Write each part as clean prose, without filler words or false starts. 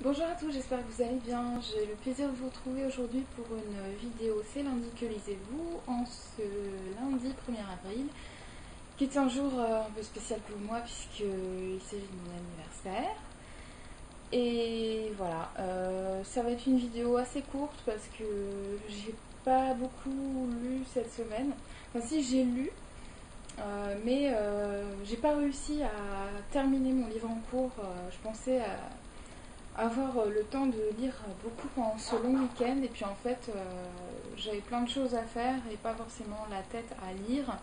Bonjour à tous, j'espère que vous allez bien. J'ai le plaisir de vous retrouver aujourd'hui pour une vidéo C'est lundi que lisez-vous en ce lundi 1er avril, qui est un jour un peu spécial pour moi puisqu'il s'agit de mon anniversaire. Et voilà, ça va être une vidéo assez courte parce que j'ai pas beaucoup lu cette semaine. Enfin si, j'ai lu, mais j'ai pas réussi à terminer mon livre en cours. Je pensais avoir le temps de lire beaucoup pendant ce long week-end et puis en fait j'avais plein de choses à faire et pas forcément la tête à lire,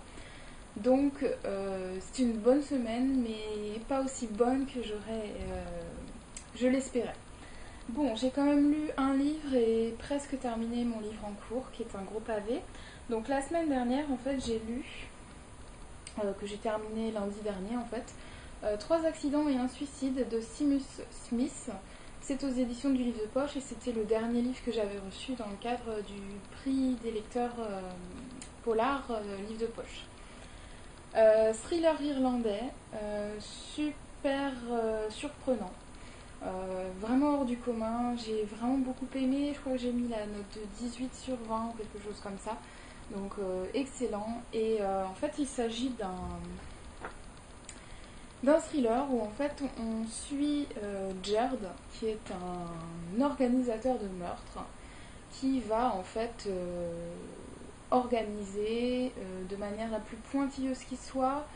donc c'est une bonne semaine mais pas aussi bonne que je l'espérais. Bon, j'ai quand même lu un livre et presque terminé mon livre en cours qui est un gros pavé. Donc la semaine dernière en fait j'ai lu, que j'ai terminé lundi dernier en fait, 3 accidents et un suicide de Seamus Smith. C'est aux éditions du livre de poche et c'était le dernier livre que j'avais reçu dans le cadre du prix des lecteurs polar livre de poche. Thriller irlandais, super surprenant, vraiment hors du commun, j'ai vraiment beaucoup aimé, je crois que j'ai mis la note de 18 sur 20 ou quelque chose comme ça, donc excellent. Et en fait il s'agit d'un thriller où en fait on suit Gerd, qui est un organisateur de meurtres, qui va en fait organiser de manière la plus pointilleuse qui soit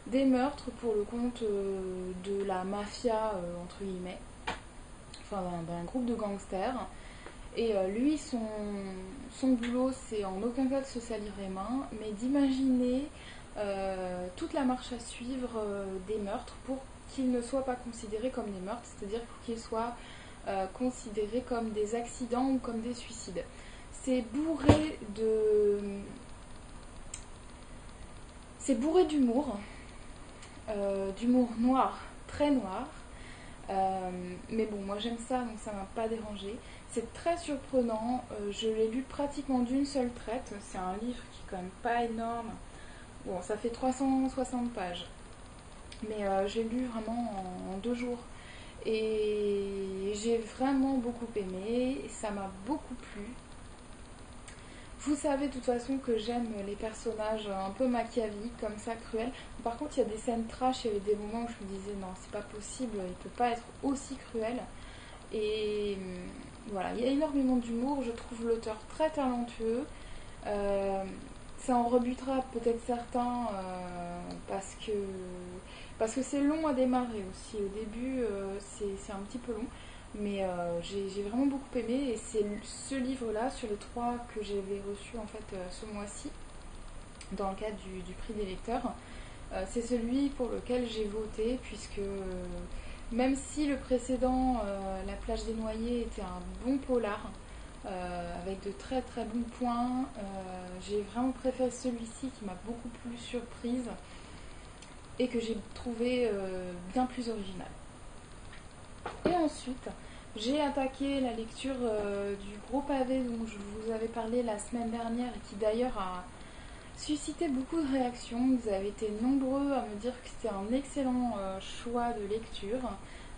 des meurtres pour le compte de la mafia entre guillemets, enfin d'un groupe de gangsters. Et lui, son boulot, c'est en aucun cas de se salir les mains, mais d'imaginer toute la marche à suivre des meurtres pour qu'ils ne soient pas considérés comme des meurtres, c'est-à-dire pour qu'ils soient considérés comme des accidents ou comme des suicides. C'est bourré d'humour, d'humour noir, très noir. Mais bon, moi j'aime ça, donc ça m'a pas dérangé. C'est très surprenant, je l'ai lu pratiquement d'une seule traite. C'est un livre qui est quand même pas énorme. Bon, ça fait 360 pages, mais j'ai lu vraiment en 2 jours. Et j'ai vraiment beaucoup aimé, et ça m'a beaucoup plu. Vous savez de toute façon que j'aime les personnages un peu machiavéliques comme ça, cruels. Par contre, il y a des scènes trash, il y avait des moments où je me disais non, c'est pas possible, il peut pas être aussi cruel. Et voilà, il y a énormément d'humour, je trouve l'auteur très talentueux. Euh, Ça en rebutera peut-être certains parce que c'est long à démarrer aussi. Au début, c'est un petit peu long. Mais j'ai vraiment beaucoup aimé et c'est ce livre-là sur les 3 que j'avais reçu en fait ce mois-ci dans le cadre du prix des lecteurs. C'est celui pour lequel j'ai voté puisque même si le précédent, La plage des noyés, était un bon polar avec de très très bons points, j'ai vraiment préféré celui-ci qui m'a beaucoup plus surprise et que j'ai trouvé bien plus original. Et ensuite, j'ai attaqué la lecture du gros pavé dont je vous avais parlé la semaine dernière et qui d'ailleurs a suscité beaucoup de réactions. Vous avez été nombreux à me dire que c'était un excellent choix de lecture.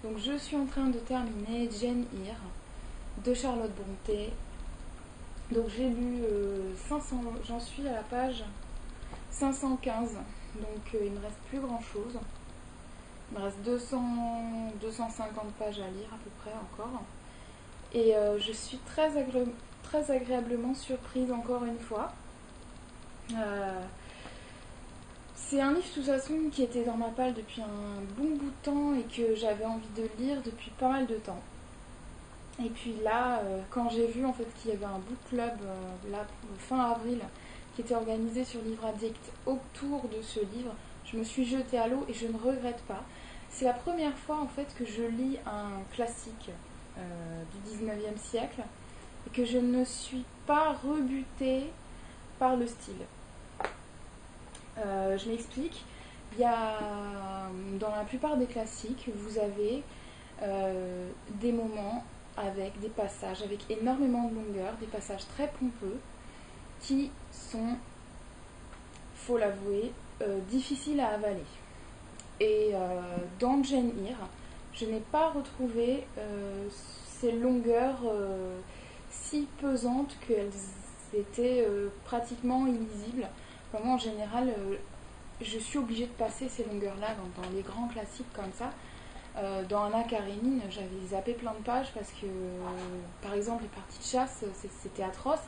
Donc je suis en train de terminer Jane Eyre de Charlotte Brontë. Donc j'ai lu 500, j'en suis à la page 515, donc il me reste plus grand chose. Il me reste 250 pages à lire à peu près encore. Et je suis très agréablement surprise encore une fois. C'est un livre de toute façon qui était dans ma palle depuis un bon bout de temps et que j'avais envie de lire depuis pas mal de temps. Et puis là, quand j'ai vu en fait qu'il y avait un book club là, fin avril qui était organisé sur Livre Addict autour de ce livre, je me suis jetée à l'eau et je ne regrette pas. C'est la première fois en fait que je lis un classique du 19e siècle et que je ne suis pas rebutée par le style. Je m'explique. Il y a, dans la plupart des classiques, vous avez des moments avec des passages avec énormément de longueur, des passages très pompeux qui sont, faut l'avouer, difficiles à avaler. Et dans Jane Eyre, je n'ai pas retrouvé ces longueurs si pesantes qu'elles étaient pratiquement illisibles. Vraiment, en général, je suis obligée de passer ces longueurs-là dans les grands classiques comme ça. Dans Anna Karénine, j'avais zappé plein de pages parce que, par exemple, les parties de chasse, c'était atroce.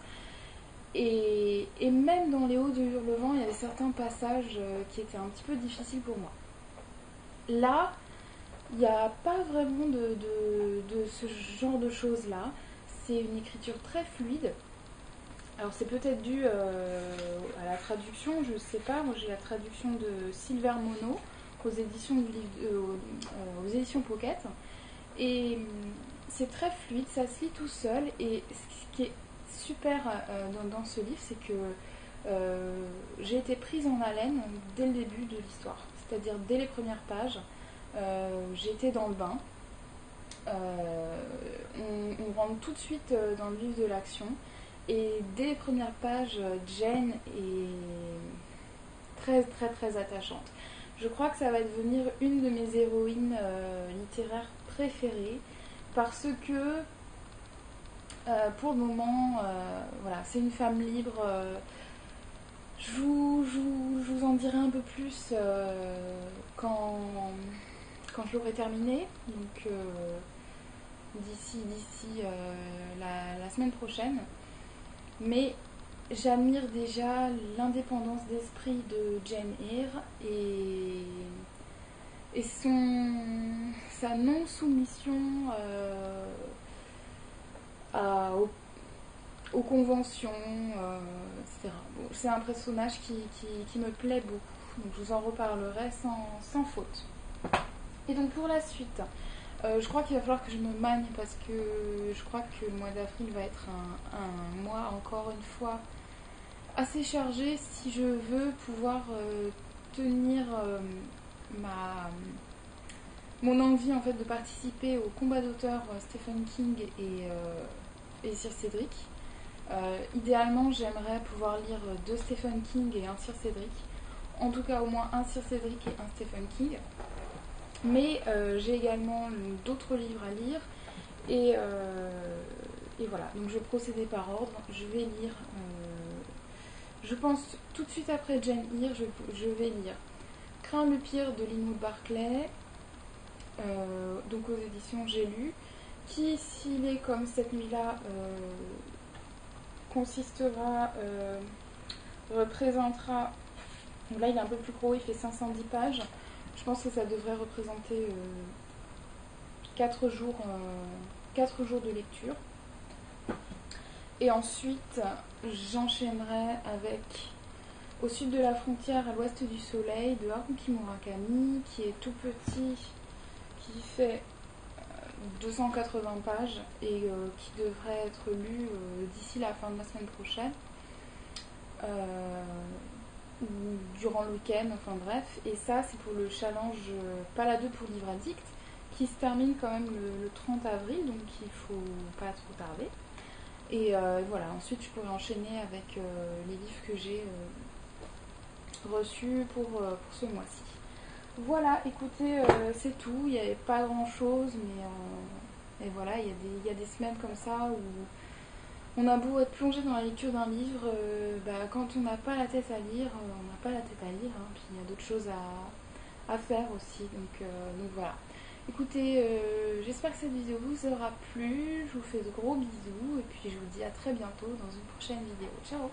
Et même dans Les Hauts de Hurlevent, il y avait certains passages qui étaient un petit peu difficiles pour moi. Là, il n'y a pas vraiment de ce genre de choses-là. C'est une écriture très fluide. Alors c'est peut-être dû à la traduction, je ne sais pas. Moi j'ai la traduction de Silver Mono aux éditions, aux éditions Pocket. Et c'est très fluide, ça se lit tout seul. Et ce qui est super dans ce livre, c'est que j'ai été prise en haleine dès le début de l'histoire. C'est-à-dire dès les premières pages, j'étais dans le bain. On rentre tout de suite dans le vif de l'action. Et dès les premières pages, Jane est très très très attachante. Je crois que ça va devenir une de mes héroïnes littéraires préférées parce que pour le moment, voilà, c'est une femme libre. Je vous en dirai un peu plus quand je l'aurai terminé. Donc d'ici la semaine prochaine. Mais j'admire déjà l'indépendance d'esprit de Jane Eyre et sa non-soumission aux conventions, etc. Bon, c'est un personnage qui me plaît beaucoup, donc je vous en reparlerai sans faute. Et donc pour la suite, je crois qu'il va falloir que je me magne parce que je crois que le mois d'avril va être un mois encore une fois assez chargé si je veux pouvoir tenir mon envie en fait de participer au combat d'auteurs Stephen King et Sir Cédric. Idéalement, j'aimerais pouvoir lire 2 Stephen King et un Sir Cédric. En tout cas, au moins un Sir Cédric et un Stephen King. Mais j'ai également d'autres livres à lire et voilà, donc je vais procéder par ordre. Je vais lire, je pense tout de suite après Jane Eyre, je vais lire Crains le pire de Lynwood Barclay, donc aux éditions J'ai lu, qui s'il est comme cette nuit-là représentera, donc là il est un peu plus gros, il fait 510 pages. Je pense que ça devrait représenter 4 jours de lecture. Et ensuite, j'enchaînerai avec Au sud de la frontière, à l'ouest du soleil, de Haruki Murakami, qui est tout petit, qui fait 280 pages et qui devrait être lu d'ici la fin de la semaine prochaine. Durant le week-end, enfin bref, et ça c'est pour le challenge Palado pour Livre Addict qui se termine quand même le 30 avril, donc il faut pas trop tarder. Et voilà, ensuite je pourrais enchaîner avec les livres que j'ai reçus pour ce mois-ci. Voilà, écoutez, c'est tout, il n'y avait pas grand chose, mais voilà, il y a des semaines comme ça où on a beau être plongé dans la lecture d'un livre, quand on n'a pas la tête à lire, on n'a pas la tête à lire, hein, puis il y a d'autres choses à faire aussi, donc voilà. Écoutez, j'espère que cette vidéo vous aura plu, je vous fais de gros bisous, et puis je vous dis à très bientôt dans une prochaine vidéo. Ciao!